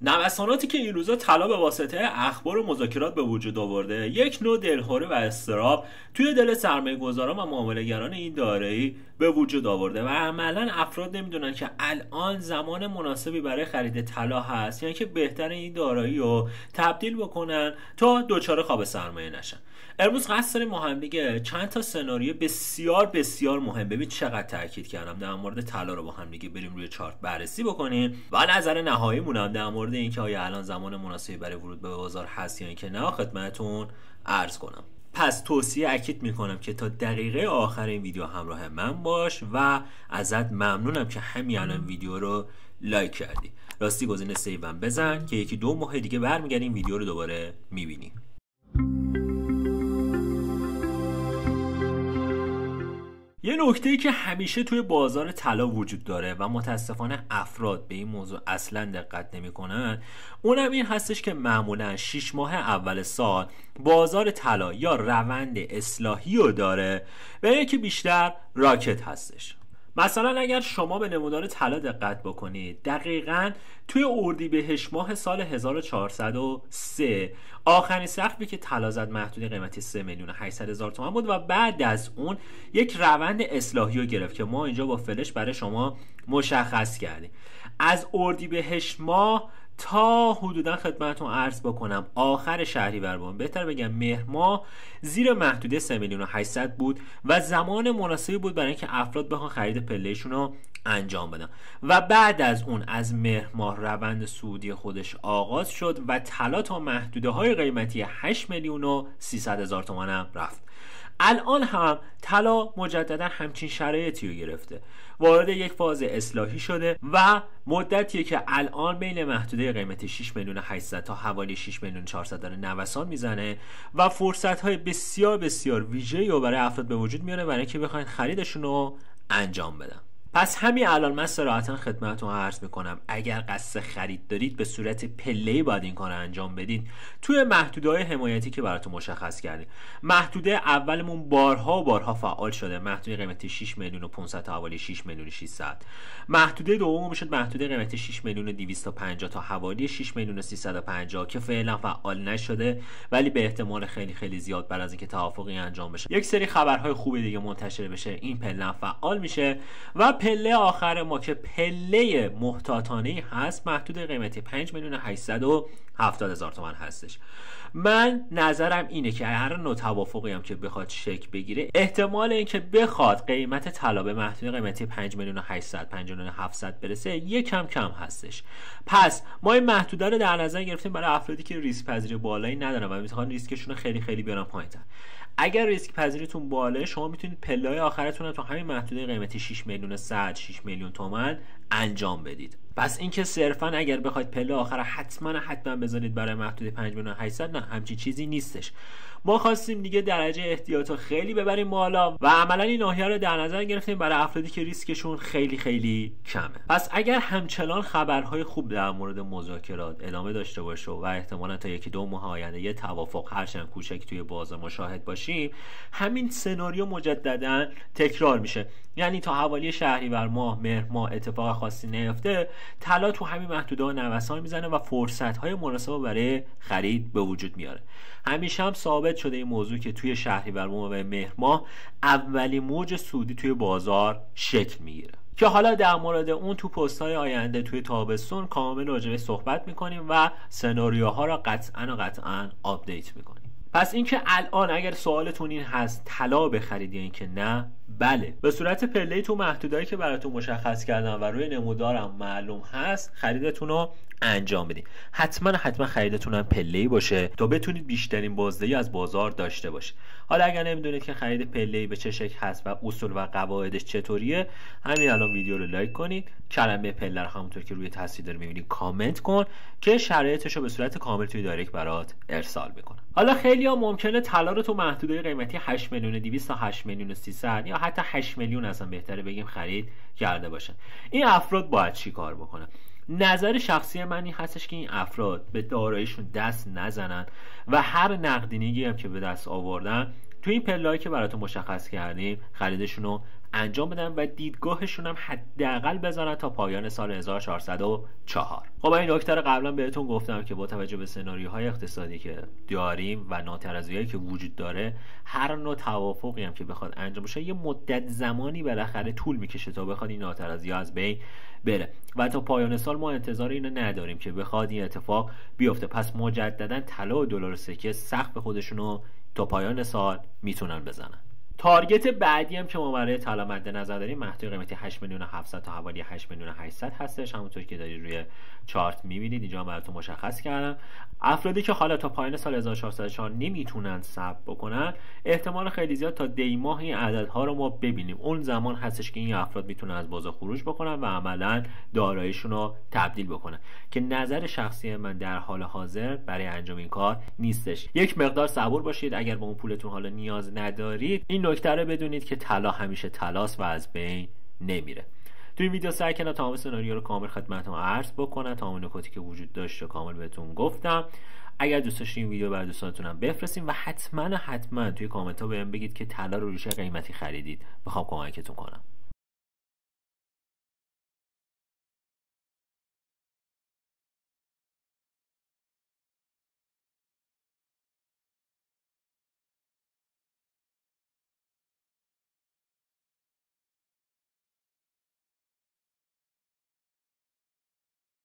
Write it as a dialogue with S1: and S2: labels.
S1: نوساناتی که این روزا طلا به واسطه اخبار و مذاکرات به وجود آورده یک نوع دلخوری و اضطراب توی دل سرمایه‌گذاران و معامله‌گران این دارایی به وجود آورده و عملاً افراد نمیدونن که الان زمان مناسبی برای خرید طلا هست، یعنی که بهتر این دارایی رو تبدیل بکنن تا دچار خواب سرمایه نشن. امروز قصد داریم ما هم دیگه چند تا سناریو بسیار بسیار مهم، ببین چقدر تاکید کردم، در مورد طلا رو با هم دیگه بریم روی چارت بررسی بکنیم و نظر نهاییمون هم در مورد اینکه آیا الان زمان مناسبی برای ورود به بازار هست یا اینکه نه خدمتتون عرض کنم. پس توصیه اکید میکنم که تا دقیقه آخر این ویدیو همراه من باش و ازت ممنونم که همین الان ویدیو رو لایک کردی. راستی گزینه سیوم بزن که یکی دو ماه دیگه برمیگردیم ویدیو رو دوباره میبینیم. یه نکته‌ای که همیشه توی بازار طلا وجود داره و متاسفانه افراد به این موضوع اصلا دقت نمی‌کنن، اونم این هستش که معمولا 6 ماه اول سال بازار طلا یا روند اصلاحی رو داره و یکی بیشتر راکت هستش. مثلا اگر شما به نمودار طلا دقت بکنید، دقیقاً توی اردیبهشت ماه سال 1403 آخرین سقفی که طلا زد محدوده قیمتی 3,800,000 تومان بود و بعد از اون یک روند اصلاحی رو گرفت که ما اینجا با فلش برای شما مشخص کردیم. از اردیبهشت ماه تا حدودا خدمتتون عرض بکنم آخر شهریور، بهتر بگم مهر ماه، زیر محدوده 3,800,000 بود و زمان مناسبی بود برای اینکه افراد بخوان خرید پله‌شون رو انجام بدن و بعد از اون از مهر ماه روند صعودی خودش آغاز شد و طلا تا محدوده های قیمتی 8,300,000 تومان هم رفت. الان هم طلا مجددا همچین شرایطی رو گرفته، وارد یک فاز اصلاحی شده و مدتیه که الان بین محدوده قیمتی 6,800,000 تا حوالی 6,400,000 داره نوسان میزنه و فرصت‌های بسیار بسیار ویژه‌ای رو برای افراد به وجود میاره برای اینکه بخواین خریدشون رو انجام بدن. پس همین الان من صراحتا خدمتتون عرض میکنم اگر قصد خرید دارید به صورت پله‌ای باید این کار انجام بدید توی محدوده‌های حمایتی که براتون مشخص کردیم. محدوده اولمون بارها و بارها فعال شده، محدوده قیمتی 6,500,000 تا حوالی 6,600,000. محدوده دوم شد محدوده قیمتی 6,250,000 تا حوالی 6,350,000 که فعلا فعال نشده ولی به احتمال خیلی خیلی زیاد بعد از اینکه توافقی انجام بشه یک سری خبرهای خوب دیگه منتشر بشه این پله فعال میشه و پله آخر ما که پله محتاطانه‌ای هست محدود قیمتی 5,870,000 تومان هستش. من نظرم اینه که هر نوع توافقی هم که بخواد شکل بگیره احتمال اینکه بخواد قیمت طلا به محدود قیمتی 5,800,000 5,700,000 برسه یکم کم هستش. پس ما این محدوده رو در نظر گرفتیم برای افرادی که ریسک پذیری بالایی ندارن و میخوان ریسکشون رو خیلی خیلی بیارن پایین‌تر. اگر ریسک پذیریتون بالاست شما میتونید پله‌های آخرتون رو تو همین محدوده قیمتی 6,100,000 6,000,000 تومان انجام بدید. پس اینکه صرفا اگر بخواید پله آخر حتما بذارید برای محدوده 5,800 نه، همچی چیزی نیستش. ما خواستیم دیگه درجه احتیاط رو خیلی ببریم بالا و عملا این ناحیه رو در نظر گرفتیم برای افرادی که ریسکشون خیلی خیلی کمه. پس اگر همچنان خبرهای خوب در مورد مذاکرات ادامه داشته باشه و احتمالاً تا یکی دو ماه آینده یه توافق هرچند کوچکی توی بازار مشاهد باشیم، همین سناریو مجددا تکرار میشه. یعنی تا حوالی شهریور ماه مهر ماه اتفاق خاصی نیفته، طلا تو همین محدوده‌ها نوسان میزنه و فرصت‌های مناسب برای خرید به وجود میاره. همیشه هم ثابت شده این موضوع که توی شهریور ماه و مهر ماه اولین موج سودی توی بازار شکل میگیره که حالا در مورد اون تو پست‌های آینده توی تابستون کامل راجع بهش صحبت می‌کنیم و سناریوها را قطعاً آپدیت می‌کنیم. پس اینکه الان اگر سوالتون این هست طلا بخرید یا اینکه نه، بله، به صورت پله‌ای تو محدودهایی که براتون مشخص کردم و روی نمودارم معلوم هست خریدتون رو انجام بدین. حتما خریدتون هم پله‌ای باشه تا بتونید بیشترین بازدهی از بازار داشته باشید. حالا اگر نمیدونید که خرید پله‌ای به چه شکل هست و اصول و قواعدش چطوریه، همین الان ویدیو رو لایک کنید، کلمه پله رو همونطور که روی تصویر داره می‌بینید کامنت کن که شرایطش رو به صورت کامل توی دایرکت برات ارسال می‌کنم. حالا خیلی‌ها ممکنه طلا رو تو محدوده قیمتی 8,200,000 تا 8,300,000 یا حتی 8 میلیون اصلا بهتره بگیم خرید کرده باشن. این افراد باید چی کار بکنن؟ نظر شخصی من این هستش که این افراد به داراییشون دست نزنن و هر نقدینگی هم که به دست آوردن تو این پله‌ای که براتون مشخص کردیم خریدشون رو انجام بدن و دیدگاهشون هم حداقل بذارن تا پایان سال 1404. خب این نکته رو قبلا بهتون گفتم که با توجه به سناریوهای اقتصادی که داریم و ناترازیایی که وجود داره، هر نوع توافقی هم که بخواد انجام بشه یه مدت زمانی بالاخره طول میکشه تا بخواد این ناترازی‌ها از بین بره و تا پایان سال ما انتظار اینو نداریم که بخواد این اتفاق بیفته. پس مجددا طلا و دلار سکه سقف خودشونو تا پایان سال میتونن بزنن. تارگت بعدی هم که ما برای طلا مد نظر داریم محدوده قیمتی 8,700,000 تا حوالی 8,800,000 هستش. همونطور که دارید روی چارت میبینید اینجا براتون مشخص کردم. افرادی که حالا تا پایان سال 1404 نمیتونن صبر بکنن، احتمال خیلی زیاد تا دی ماه این عددها رو ما ببینیم. اون زمان هستش که این افراد میتونن از بازار خروج بکنن و عملا داراییشون رو تبدیل بکنن که نظر شخصی من در حال حاضر برای انجام این کار نیستش. یک مقدار صبور باشید. اگر به اون پولتون حالا نیاز ندارید، این نکته رو بدونید که طلا همیشه طلاست و از بین نمیره. توی این ویدیو سعی کردم تمام سناریو رو کامل خدمتتون عرض بکنم، تمام نکاتی که وجود داشت رو کامل بهتون گفتم. اگر دوست داشتین این ویدیو برای دوستانتونم بفرستین و حتما توی کامنت ها بهم بگید که طلا رو چه قیمتی خریدید، بخوام کمکتون کنم.